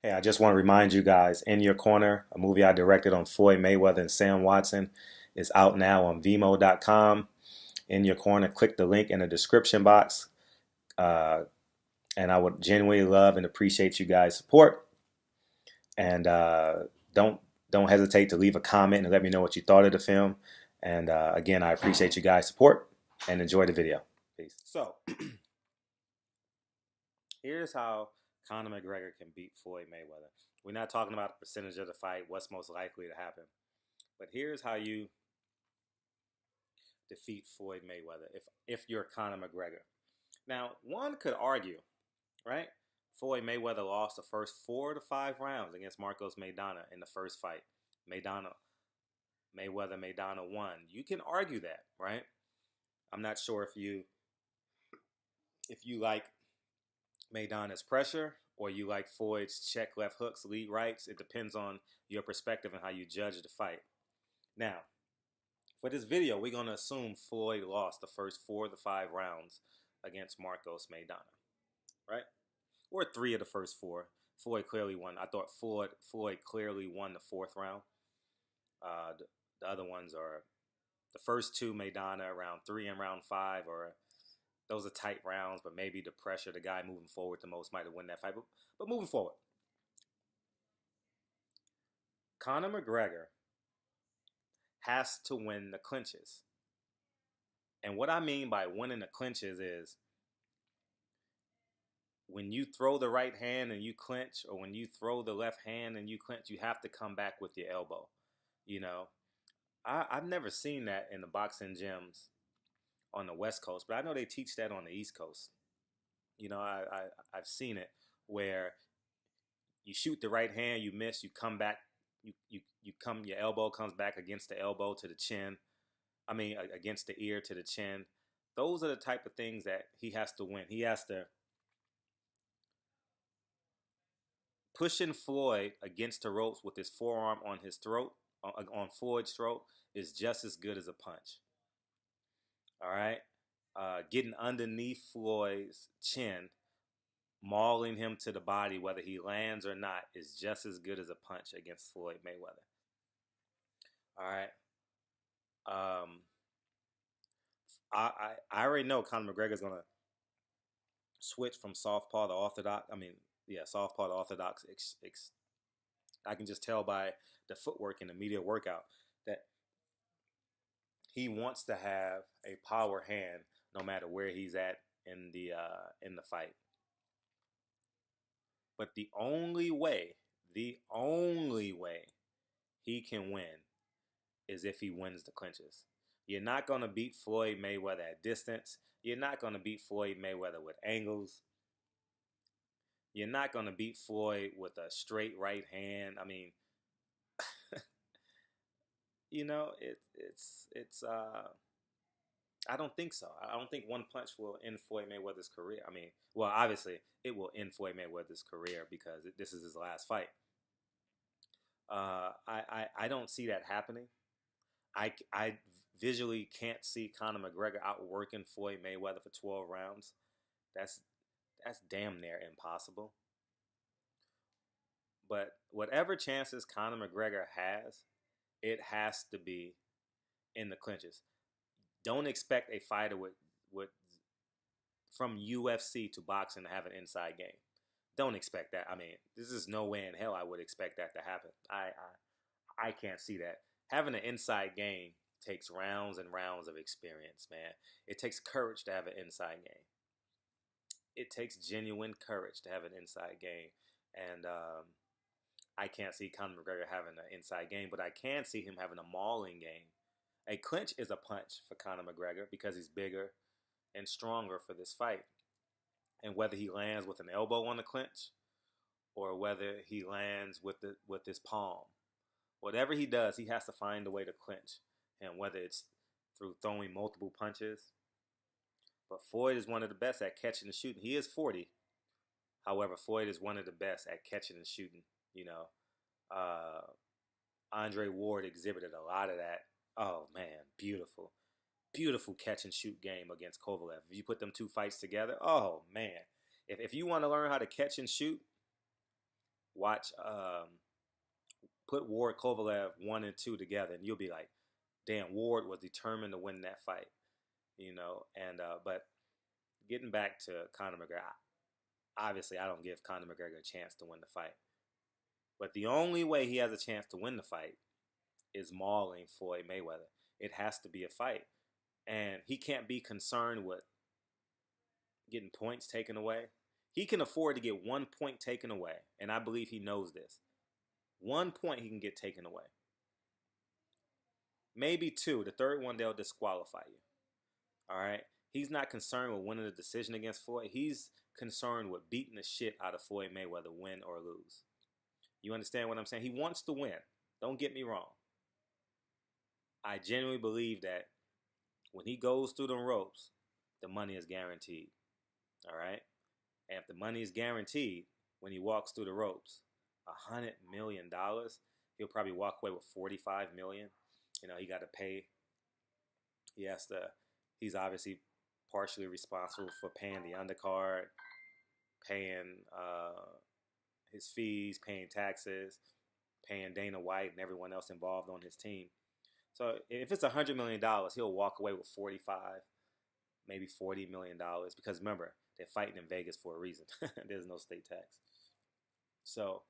Hey, I just want to remind you guys, In Your Corner, a movie I directed on Floyd Mayweather and Sam Watson, is out now on Vimo.com. In Your Corner, click the link in the description box. Uh, and I would genuinely love and appreciate you guys' support. And don't don't hesitate to leave a comment and let me know what you thought of the film. And again, I appreciate you guys' support and enjoy the video. Peace. So, here's how Conor McGregor can beat Floyd Mayweather. We're not talking about the percentage of the fight, what's most likely to happen. But here's how you defeat Floyd Mayweather if you're Conor McGregor. Now, one could argue, right? Floyd Mayweather lost the first 4 to 5 rounds against Marcos Maidana in the first fight. Mayweather won. You can argue that, right? I'm not sure if you like Maidana's pressure or you like Floyd's check left hooks, lead rights. It depends on your perspective and how you judge the fight. Now, for this video, we're going to assume Floyd lost the first 4 to 5 rounds against Marcos Maidana, right? Or 3 of the first 4. Floyd clearly won. I thought Floyd clearly won the 4th round. The other ones are the first 2 Maidana, round 3 and round 5, or those are tight rounds, but maybe the pressure, the guy moving forward the most might have won that fight. But moving forward, Conor McGregor has to win the clinches. And what I mean by winning the clinches is when you throw the right hand and you clinch, or when you throw the left hand and you clinch, you have to come back with your elbow. You know, I've never seen that in the boxing gyms on the West Coast, but I know they teach that on the East Coast. You know, I've seen it where you shoot the right hand, you miss, you come back, your elbow comes back against the elbow to the chin. I mean, against the ear to the chin. Those are the type of things that he has to win. He has to pushing Floyd against the ropes with his forearm on his throat, on Floyd's throat, is just as good as a punch. All right? Getting underneath Floyd's chin, mauling him to the body, whether he lands or not, is just as good as a punch against Floyd Mayweather. All right? I already know Conor McGregor is going to switch from southpaw to orthodox. Southpaw to orthodox. I can just tell by the footwork in the media workout that he wants to have a power hand no matter where he's at in the fight. But the only way he can win is if he wins the clinches. You're not going to beat Floyd Mayweather at distance. You're not going to beat Floyd Mayweather with angles. You're not going to beat Floyd with a straight right hand. I mean, you know, I don't think so. I don't think one punch will end Floyd Mayweather's career. I mean, well, obviously, it will end Floyd Mayweather's career because this is his last fight. I don't see that happening. I visually can't see Conor McGregor outworking Floyd Mayweather for 12 rounds. That's damn near impossible. But whatever chances Conor McGregor has, it has to be in the clinches. Don't expect a fighter with from UFC to boxing to have an inside game. Don't expect that. I mean, this is no way in hell I would expect that to happen. I can't see that. Having an inside game takes rounds and rounds of experience, man. It takes courage to have an inside game. It takes genuine courage to have an inside game. And I can't see Conor McGregor having an inside game, but I can see him having a mauling game. A clinch is a punch for Conor McGregor because he's bigger and stronger for this fight. And whether he lands with an elbow on the clinch or whether he lands with his palm, whatever he does, he has to find a way to clinch. And whether it's through throwing multiple punches. But Floyd is one of the best at catching and shooting. He is 40. However, Floyd is one of the best at catching and shooting. You know, Andre Ward exhibited a lot of that. Oh, man, beautiful. Beautiful catch and shoot game against Kovalev. If you put them 2 fights together, oh, man. If you want to learn how to catch and shoot, watch, put Ward Kovalev 1 and 2 together, and you'll be like, damn, Ward was determined to win that fight, you know. And but getting back to Conor McGregor, obviously I don't give Conor McGregor a chance to win the fight, but the only way he has a chance to win the fight is mauling Floyd Mayweather. It has to be a fight, and he can't be concerned with getting points taken away. He can afford to get 1 point taken away, and I believe he knows this. 1 point he can get taken away. Maybe 2. The third one, they'll disqualify you. All right? He's not concerned with winning the decision against Floyd. He's concerned with beating the shit out of Floyd Mayweather, win or lose. You understand what I'm saying? He wants to win. Don't get me wrong. I genuinely believe that when he goes through the ropes, the money is guaranteed. All right? And if the money is guaranteed when he walks through the ropes, $100 million, he'll probably walk away with $45 million. You know, he got to pay. He's obviously partially responsible for paying the undercard, paying his fees, paying taxes, paying Dana White and everyone else involved on his team. So if it's $100 million, he'll walk away with 45, maybe $40 million. Because remember, they're fighting in Vegas for a reason. There's no state tax. So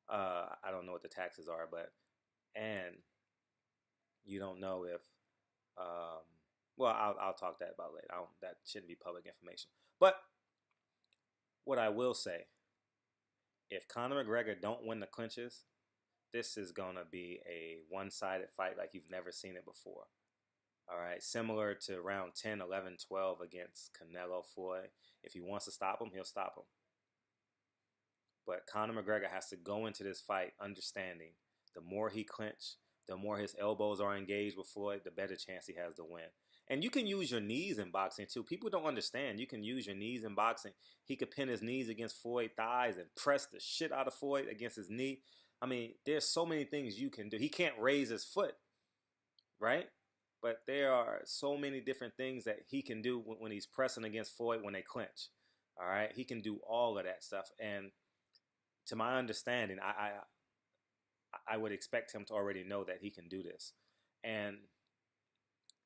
I don't know what the taxes are, and you don't know if, well, I'll talk that about later. That shouldn't be public information. But what I will say, if Conor McGregor don't win the clinches, this is going to be a one-sided fight like you've never seen it before. All right, similar to round 10, 11, 12 against Canelo Floyd. If he wants to stop him, he'll stop him. But Conor McGregor has to go into this fight understanding the more he clinch, the more his elbows are engaged with Floyd, the better chance he has to win. And you can use your knees in boxing too. People don't understand. You can use your knees in boxing. He could pin his knees against Floyd's thighs and press the shit out of Floyd against his knee. I mean, there's so many things you can do. He can't raise his foot, right? But there are so many different things that he can do when he's pressing against Floyd when they clinch. All right? He can do all of that stuff. And to my understanding, I would expect him to already know that he can do this. And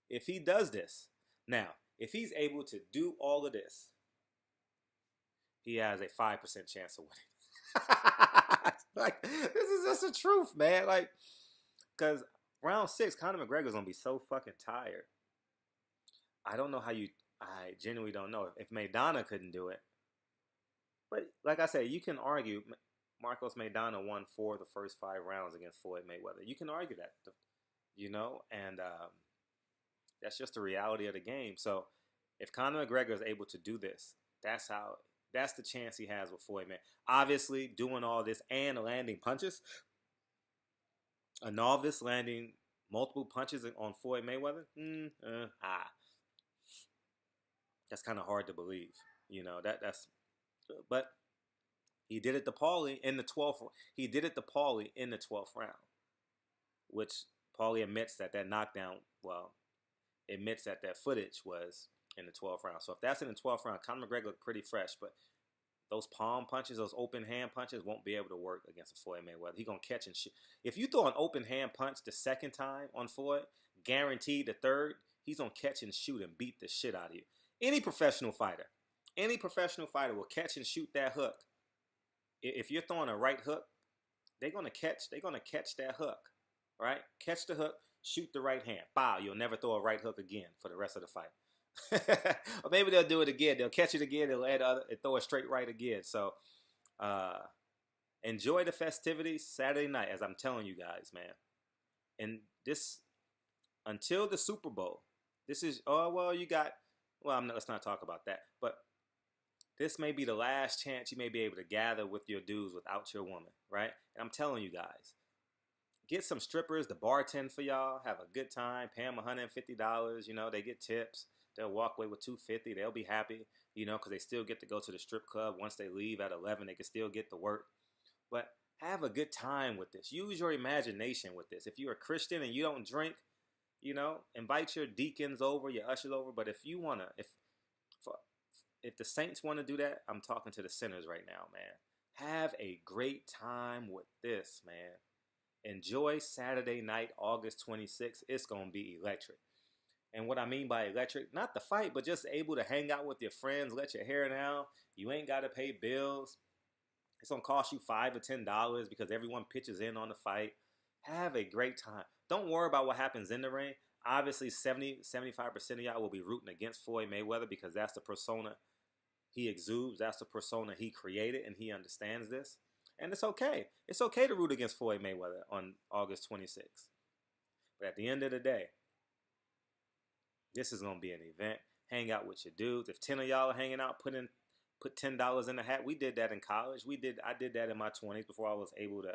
if he does this, now, if he's able to do all of this, he has a 5% chance of winning. Like, this is just the truth, man. Like, because round 6, Conor McGregor's going to be so fucking tired. I don't know how I genuinely don't know. If Maidana couldn't do it. But, like I said, you can argue Marcos Maidana won 4 of the first 5 rounds against Floyd Mayweather. You can argue that, you know, and that's just the reality of the game. So, if Conor McGregor is able to do this, that's the chance he has with Floyd Mayweather. Obviously, doing all this and landing punches. A novice landing multiple punches on Floyd Mayweather? That's kind of hard to believe. You know, but he did it to Paulie in the 12th. He did it to Paulie in the 12th round, which Paulie admits that knockdown, admits that footage was in the 12th round. So if that's in the 12th round, Conor McGregor looked pretty fresh, but those palm punches, those open hand punches won't be able to work against a Floyd Mayweather. He's going to catch and shoot. If you throw an open hand punch the second time on Floyd, guaranteed the third, he's going to catch and shoot and beat the shit out of you. Any professional fighter will catch and shoot that hook. If you're throwing a right hook, they're going to catch that hook, right? Catch the hook, shoot the right hand. Bow, you'll never throw a right hook again for the rest of the fight. Or maybe they'll do it again. They'll catch it again. They'll add and throw it straight right again. So, enjoy the festivities Saturday night, as I'm telling you guys, man. And this, until the Super Bowl, this is, let's not talk about that. But this may be the last chance you may be able to gather with your dudes without your woman, right? And I'm telling you guys, get some strippers to bartend for y'all. Have a good time. Pay them $150. You know, they get tips. They'll walk away with $250. They'll be happy, you know, because they still get to go to the strip club. Once they leave at 11, they can still get to work. But have a good time with this. Use your imagination with this. If you're a Christian and you don't drink, you know, invite your deacons over, your ushers over. But if you want to, if the saints want to do that, I'm talking to the sinners right now, man. Have a great time with this, man. Enjoy Saturday night, August 26th. It's going to be electric. And what I mean by electric, not the fight, but just able to hang out with your friends, let your hair down. You ain't got to pay bills. It's going to cost you $5 or $10 because everyone pitches in on the fight. Have a great time. Don't worry about what happens in the ring. Obviously, 75% of y'all will be rooting against Floyd Mayweather because that's the persona he exudes. That's the persona he created, and he understands this. And it's okay. It's okay to root against Floyd Mayweather on August 26th. But at the end of the day, this is going to be an event. Hang out with your dudes. If 10 of y'all are hanging out, put $10 in the hat. We did that in college. I did that in my 20s before I was able to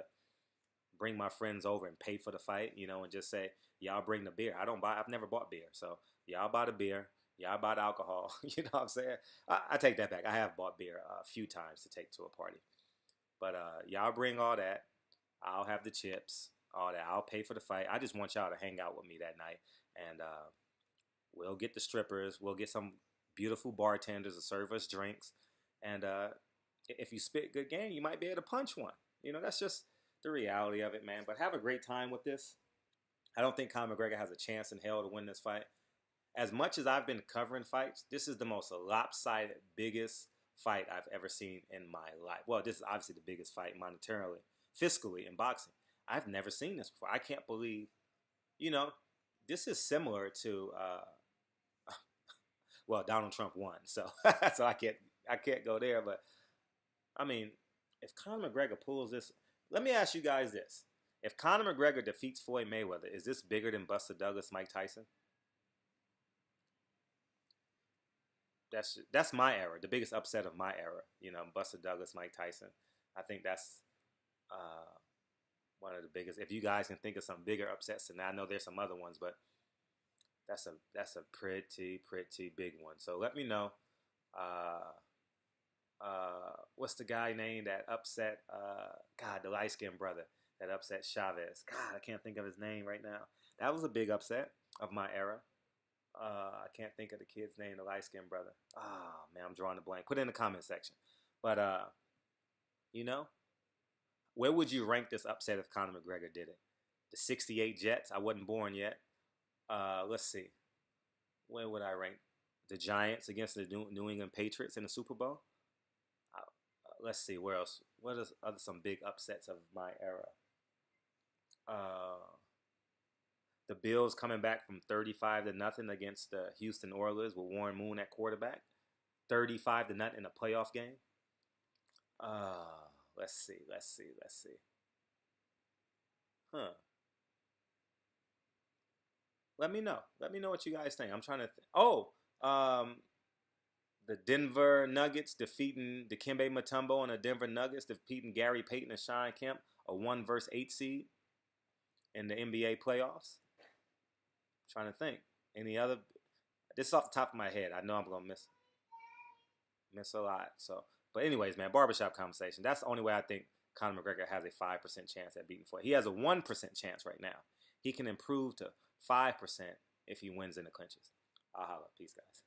bring my friends over and pay for the fight, and just say, y'all bring the beer. I've never bought beer. So y'all buy the beer. Y'all buy the alcohol. You know what I'm saying? I take that back. I have bought beer a few times to take to a party. But y'all bring all that. I'll have the chips, all that. I'll pay for the fight. I just want y'all to hang out with me that night. And we'll get the strippers. We'll get some beautiful bartenders to serve us drinks. And if you spit good game, you might be able to punch one. That's just the reality of it, man. But have a great time with this. I don't think Conor McGregor has a chance in hell to win this fight. As much as I've been covering fights, this is the most lopsided, biggest fight I've ever seen in my life. Well, this is obviously the biggest fight monetarily, fiscally in boxing. I've never seen this before. I can't believe, this is similar to, well, Donald Trump won, so so I can't go there. But I mean, if Conor McGregor pulls this, let me ask you guys this: if Conor McGregor defeats Floyd Mayweather, is this bigger than Buster Douglas, Mike Tyson? That's my era, the biggest upset of my era. Buster Douglas, Mike Tyson. I think that's one of the biggest. If you guys can think of some bigger upsets than that, I know there's some other ones, but that's a pretty big one. So let me know. What's the guy name that upset? The light skinned brother that upset Chavez. God, I can't think of his name right now. That was a big upset of my era. I can't think of the kid's name, the light-skinned brother. Oh, man, I'm drawing a blank. Put it in the comment section. But, where would you rank this upset if Conor McGregor did it? The 68 Jets? I wasn't born yet. Let's see. Where would I rank? The Giants against the New England Patriots in the Super Bowl? Let's see. Where else? What are some big upsets of my era? The Bills coming back from 35-0 against the Houston Oilers with Warren Moon at quarterback. 35-0 in a playoff game. Let's see. Let me know. Let me know what you guys think. I'm trying to the Denver Nuggets defeating Dikembe Mutombo and the Denver Nuggets defeating Gary Payton and Sean Kemp, a 1-8 seed in the NBA playoffs. Trying to think. Any other? This is off the top of my head. I know I'm going to miss a lot. So, but anyways, man, barbershop conversation. That's the only way I think Conor McGregor has a 5% chance at beating Floyd. He has a 1% chance right now. He can improve to 5% if he wins in the clinches. I'll holla. Peace, guys.